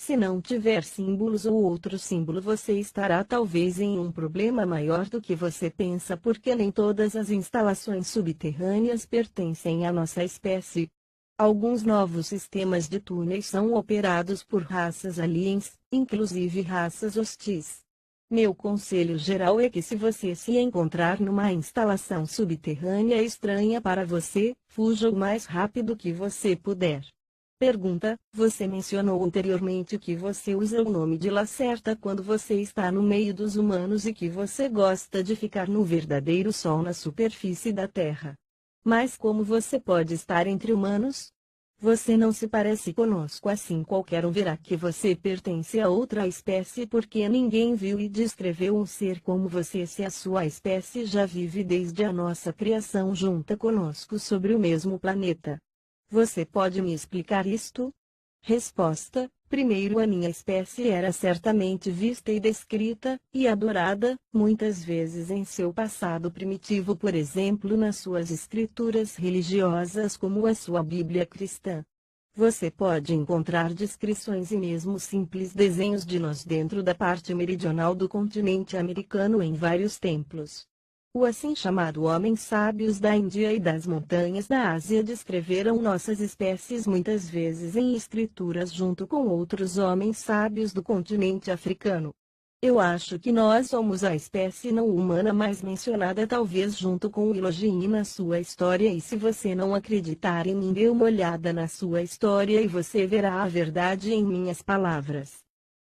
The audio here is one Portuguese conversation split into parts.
Se não tiver símbolos ou outro símbolo, você estará talvez em um problema maior do que você pensa, porque nem todas as instalações subterrâneas pertencem à nossa espécie. Alguns novos sistemas de túneis são operados por raças aliens, inclusive raças hostis. Meu conselho geral é que, se você se encontrar numa instalação subterrânea estranha para você, fuja o mais rápido que você puder. Pergunta: você mencionou anteriormente que você usa o nome de Lacerta quando você está no meio dos humanos e que você gosta de ficar no verdadeiro sol na superfície da Terra. Mas como você pode estar entre humanos? Você não se parece conosco, assim qualquer um verá que você pertence a outra espécie, porque ninguém viu e descreveu um ser como você se a sua espécie já vive desde a nossa criação junta conosco sobre o mesmo planeta. Você pode me explicar isto? Resposta: primeiro, a minha espécie era certamente vista e descrita, e adorada, muitas vezes em seu passado primitivo, por exemplo nas suas escrituras religiosas como a sua Bíblia cristã. Você pode encontrar descrições e mesmo simples desenhos de nós dentro da parte meridional do continente americano em vários templos. O assim chamado homens sábios da Índia e das montanhas da Ásia descreveram nossas espécies muitas vezes em escrituras junto com outros homens sábios do continente africano. Eu acho que nós somos a espécie não humana mais mencionada, talvez junto com o Elohim na sua história, e se você não acreditar em mim, dê uma olhada na sua história e você verá a verdade em minhas palavras.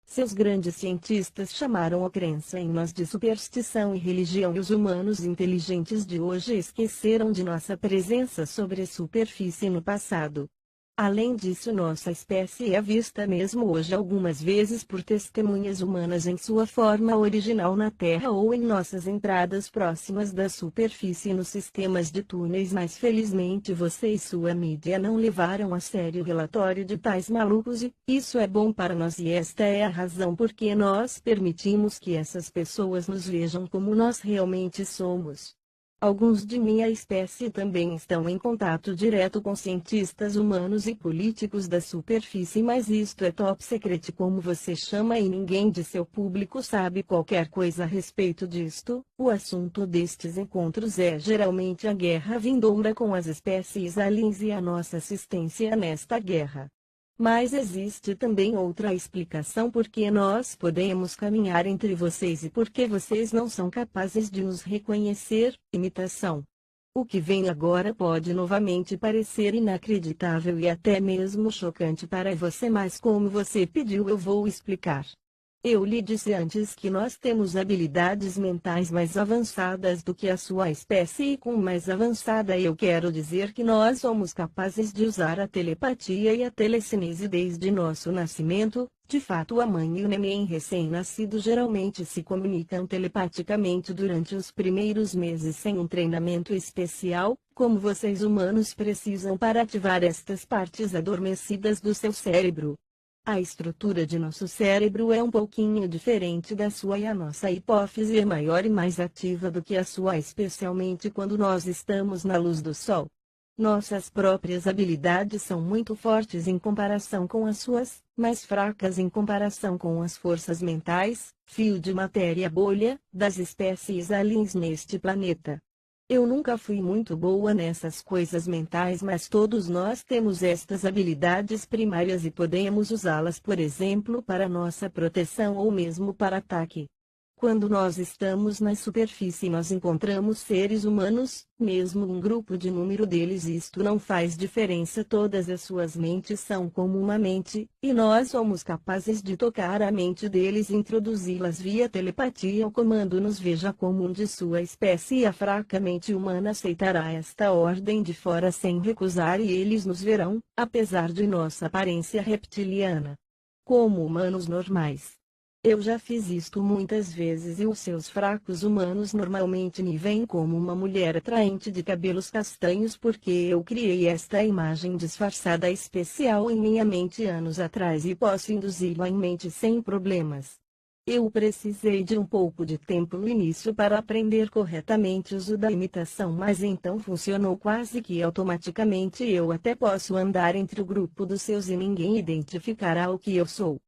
Seus grandes cientistas chamaram a crença em nós de superstição e religião, e os humanos inteligentes de hoje esqueceram de nossa presença sobre a superfície no passado. Além disso, nossa espécie é vista mesmo hoje algumas vezes por testemunhas humanas em sua forma original na Terra ou em nossas entradas próximas da superfície nos sistemas de túneis, mas felizmente você e sua mídia não levaram a sério o relatório de tais malucos, e isso é bom para nós, e esta é a razão por que nós permitimos que essas pessoas nos vejam como nós realmente somos. Alguns de minha espécie também estão em contato direto com cientistas humanos e políticos da superfície, mas isto é top secret, como você chama, e ninguém de seu público sabe qualquer coisa a respeito disto. O assunto destes encontros é geralmente a guerra vindoura com as espécies aliens e a nossa assistência nesta guerra. Mas existe também outra explicação por que nós podemos caminhar entre vocês e por que vocês não são capazes de nos reconhecer: imitação. O que vem agora pode novamente parecer inacreditável e até mesmo chocante para você, mas como você pediu, eu vou explicar. Eu lhe disse antes que nós temos habilidades mentais mais avançadas do que a sua espécie, e com mais avançada eu quero dizer que nós somos capazes de usar a telepatia e a telecinese desde nosso nascimento. De fato, a mãe e o neném recém-nascido geralmente se comunicam telepaticamente durante os primeiros meses sem um treinamento especial, como vocês humanos precisam para ativar estas partes adormecidas do seu cérebro. A estrutura de nosso cérebro é um pouquinho diferente da sua, e a nossa hipófise é maior e mais ativa do que a sua, especialmente quando nós estamos na luz do sol. Nossas próprias habilidades são muito fortes em comparação com as suas, mas fracas em comparação com as forças mentais, fio de matéria bolha, das espécies aliens neste planeta. Eu nunca fui muito boa nessas coisas mentais, mas todos nós temos estas habilidades primárias e podemos usá-las, por exemplo, para nossa proteção ou mesmo para ataque. Quando nós estamos na superfície, nós encontramos seres humanos, mesmo um grupo de número deles, e isto não faz diferença, todas as suas mentes são como uma mente, e nós somos capazes de tocar a mente deles e introduzi-las via telepatia ao comando-nos. Veja como um de sua espécie e a fraca mente humana aceitará esta ordem de fora sem recusar, e eles nos verão, apesar de nossa aparência reptiliana, como humanos normais. Eu já fiz isto muitas vezes, e os seus fracos humanos normalmente me veem como uma mulher atraente de cabelos castanhos, porque eu criei esta imagem disfarçada especial em minha mente anos atrás e posso induzi-la em mente sem problemas. Eu precisei de um pouco de tempo no início para aprender corretamente o uso da imitação, mas então funcionou quase que automaticamente. Eu até posso andar entre o grupo dos seus e ninguém identificará o que eu sou.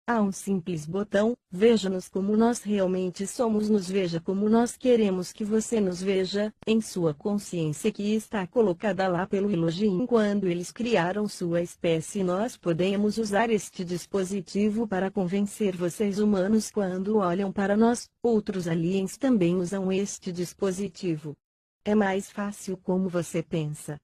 Há um simples botão, veja-nos como nós realmente somos, nos veja como nós queremos que você nos veja, em sua consciência que está colocada lá pelo Elohim. Quando eles criaram sua espécie, nós podemos usar este dispositivo para convencer vocês humanos. Quando olham para nós, outros aliens também usam este dispositivo. É mais fácil como você pensa.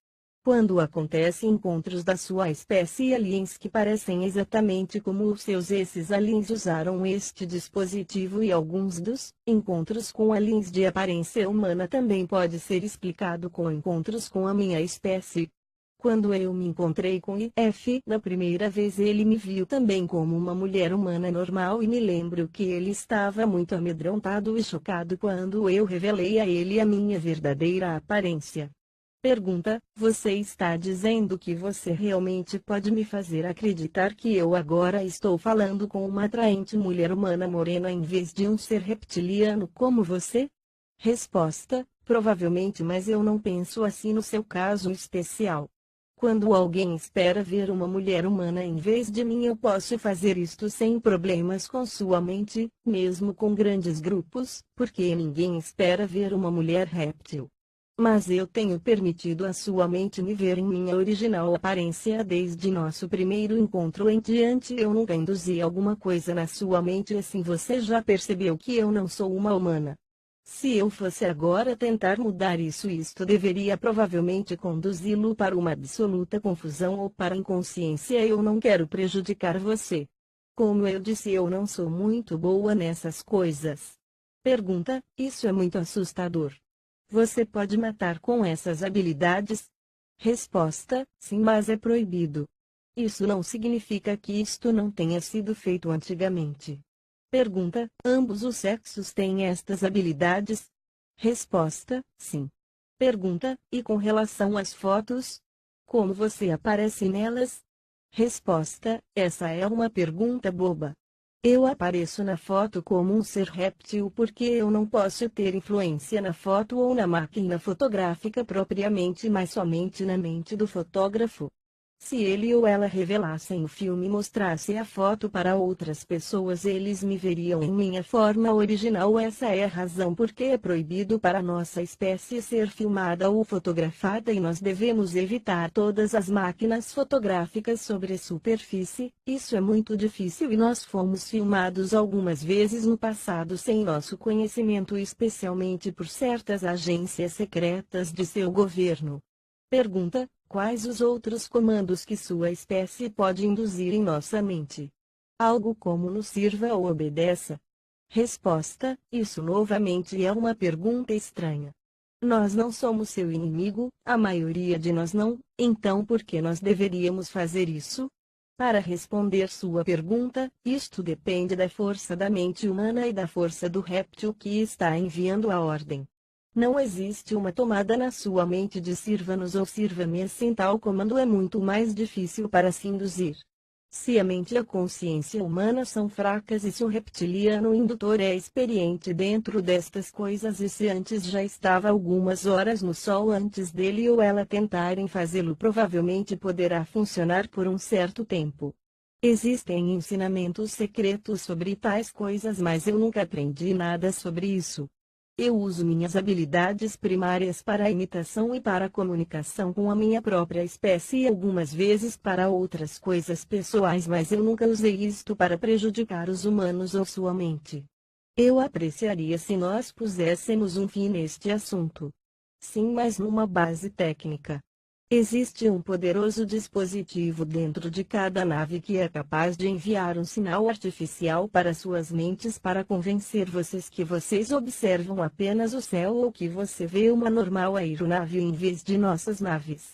Quando acontecem encontros da sua espécie e aliens que parecem exatamente como os seus, esses aliens usaram este dispositivo, e alguns dos encontros com aliens de aparência humana também pode ser explicado com encontros com a minha espécie. Quando eu me encontrei com IF na primeira vez, ele me viu também como uma mulher humana normal, e me lembro que ele estava muito amedrontado e chocado quando eu revelei a ele a minha verdadeira aparência. Pergunta: você está dizendo que você realmente pode me fazer acreditar que eu agora estou falando com uma atraente mulher humana morena em vez de um ser reptiliano como você? Resposta: provavelmente, mas eu não penso assim no seu caso especial. Quando alguém espera ver uma mulher humana em vez de mim, eu posso fazer isto sem problemas com sua mente, mesmo com grandes grupos, porque ninguém espera ver uma mulher réptil. Mas eu tenho permitido a sua mente me ver em minha original aparência desde nosso primeiro encontro em diante. Eu nunca induzi alguma coisa na sua mente, assim você já percebeu que eu não sou uma humana. Se eu fosse agora tentar mudar isso, isto deveria provavelmente conduzi-lo para uma absoluta confusão ou para a inconsciência. Eu não quero prejudicar você. Como eu disse, eu não sou muito boa nessas coisas. Pergunta: isso é muito assustador. Você pode matar com essas habilidades? Resposta: sim, mas é proibido. Isso não significa que isto não tenha sido feito antigamente. Pergunta: ambos os sexos têm estas habilidades? Resposta: sim. Pergunta: e com relação às fotos? Como você aparece nelas? Resposta: essa é uma pergunta boba. Eu apareço na foto como um ser réptil porque eu não posso ter influência na foto ou na máquina fotográfica propriamente, mas somente na mente do fotógrafo. Se ele ou ela revelassem o filme e mostrasse a foto para outras pessoas, eles me veriam em minha forma original. Essa é a razão porque é proibido para nossa espécie ser filmada ou fotografada, e nós devemos evitar todas as máquinas fotográficas sobre a superfície. Isso é muito difícil e nós fomos filmados algumas vezes no passado sem nosso conhecimento, especialmente por certas agências secretas de seu governo. Pergunta: quais os outros comandos que sua espécie pode induzir em nossa mente? Algo como nos sirva ou obedeça? Resposta: isso novamente é uma pergunta estranha. Nós não somos seu inimigo, a maioria de nós não, então por que nós deveríamos fazer isso? Para responder sua pergunta, isto depende da força da mente humana e da força do réptil que está enviando a ordem. Não existe uma tomada na sua mente de sirva-nos ou sirva-me, assim tal comando é muito mais difícil para se induzir. Se a mente e a consciência humana são fracas e se o reptiliano indutor é experiente dentro destas coisas, e se antes já estava algumas horas no sol antes dele ou ela tentarem fazê-lo, provavelmente poderá funcionar por um certo tempo. Existem ensinamentos secretos sobre tais coisas, mas eu nunca aprendi nada sobre isso. Eu uso minhas habilidades primárias para a imitação e para a comunicação com a minha própria espécie, e algumas vezes para outras coisas pessoais, mas eu nunca usei isto para prejudicar os humanos ou sua mente. Eu apreciaria se nós puséssemos um fim neste assunto. Sim, mas numa base técnica. Existe um poderoso dispositivo dentro de cada nave que é capaz de enviar um sinal artificial para suas mentes para convencer vocês que vocês observam apenas o céu ou que você vê uma normal aeronave em vez de nossas naves.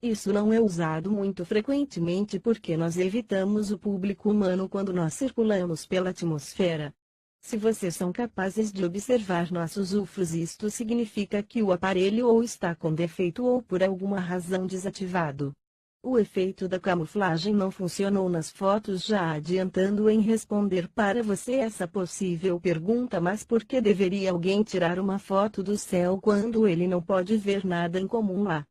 Isso não é usado muito frequentemente porque nós evitamos o público humano quando nós circulamos pela atmosfera. Se vocês são capazes de observar nossos UFOs, isto significa que o aparelho ou está com defeito ou por alguma razão desativado. O efeito da camuflagem não funcionou nas fotos. Já adiantando em responder para você essa possível pergunta, mas por que deveria alguém tirar uma foto do céu quando ele não pode ver nada em comum lá?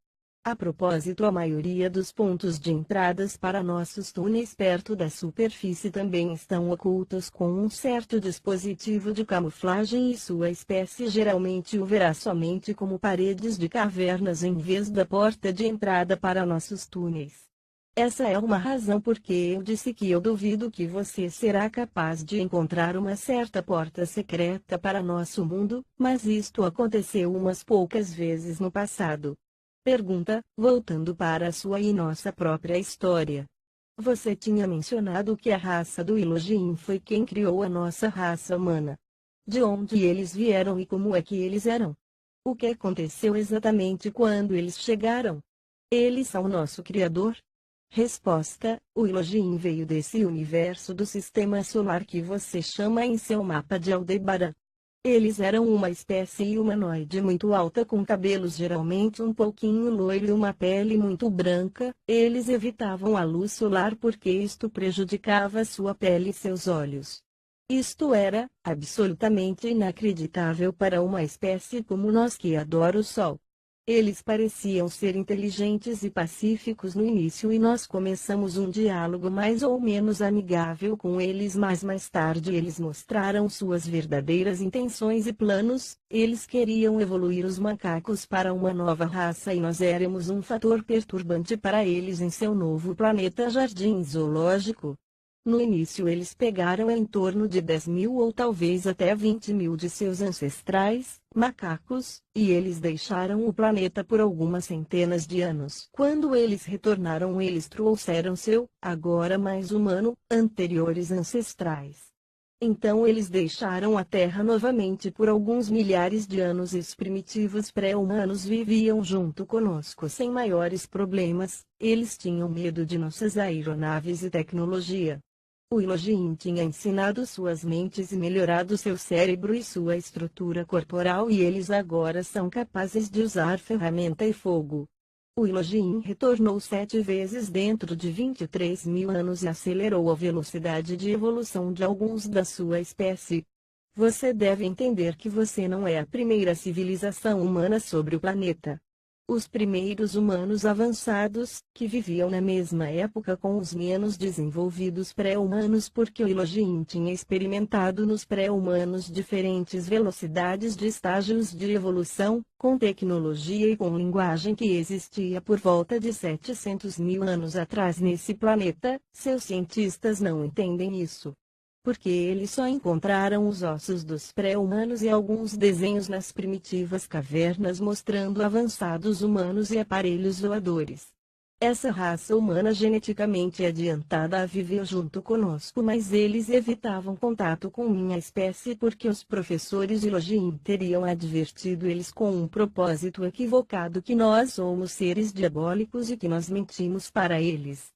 A propósito, a maioria dos pontos de entradas para nossos túneis perto da superfície também estão ocultos com um certo dispositivo de camuflagem e sua espécie geralmente o verá somente como paredes de cavernas em vez da porta de entrada para nossos túneis. Essa é uma razão porque eu disse que eu duvido que você será capaz de encontrar uma certa porta secreta para nosso mundo, mas isto aconteceu umas poucas vezes no passado. Pergunta, voltando para a sua e nossa própria história. Você tinha mencionado que a raça do Elohim foi quem criou a nossa raça humana. De onde eles vieram e como é que eles eram? O que aconteceu exatamente quando eles chegaram? Eles são nosso Criador? Resposta: o Elohim veio desse universo do sistema solar que você chama em seu mapa de Aldebaran. Eles eram uma espécie humanoide muito alta com cabelos geralmente um pouquinho loiro e uma pele muito branca. Eles evitavam a luz solar porque isto prejudicava sua pele e seus olhos. Isto era absolutamente inacreditável para uma espécie como nós que adora o sol. Eles pareciam ser inteligentes e pacíficos no início e nós começamos um diálogo mais ou menos amigável com eles, mas mais tarde eles mostraram suas verdadeiras intenções e planos. Eles queriam evoluir os macacos para uma nova raça e nós éramos um fator perturbante para eles em seu novo planeta jardim zoológico. No início eles pegaram em torno de 10.000 ou talvez até 20.000 de seus ancestrais, macacos, e eles deixaram o planeta por algumas centenas de anos. Quando eles retornaram eles trouxeram seu, agora mais humano, anteriores ancestrais. Então eles deixaram a Terra novamente por alguns milhares de anos e os primitivos pré-humanos viviam junto conosco sem maiores problemas. Eles tinham medo de nossas aeronaves e tecnologia. O Elohim tinha ensinado suas mentes e melhorado seu cérebro e sua estrutura corporal e eles agora são capazes de usar ferramenta e fogo. O Elohim retornou 7 vezes dentro de 23.000 anos e acelerou a velocidade de evolução de alguns da sua espécie. Você deve entender que você não é a primeira civilização humana sobre o planeta. Os primeiros humanos avançados, que viviam na mesma época com os menos desenvolvidos pré-humanos porque o Elohim tinha experimentado nos pré-humanos diferentes velocidades de estágios de evolução, com tecnologia e com linguagem que existia por volta de 700.000 anos atrás nesse planeta. Seus cientistas não entendem isso. Porque eles só encontraram os ossos dos pré-humanos e alguns desenhos nas primitivas cavernas mostrando avançados humanos e aparelhos voadores. Essa raça humana geneticamente adiantada viveu junto conosco, mas eles evitavam contato com minha espécie porque os professores Elohim teriam advertido eles com um propósito equivocado que nós somos seres diabólicos e que nós mentimos para eles.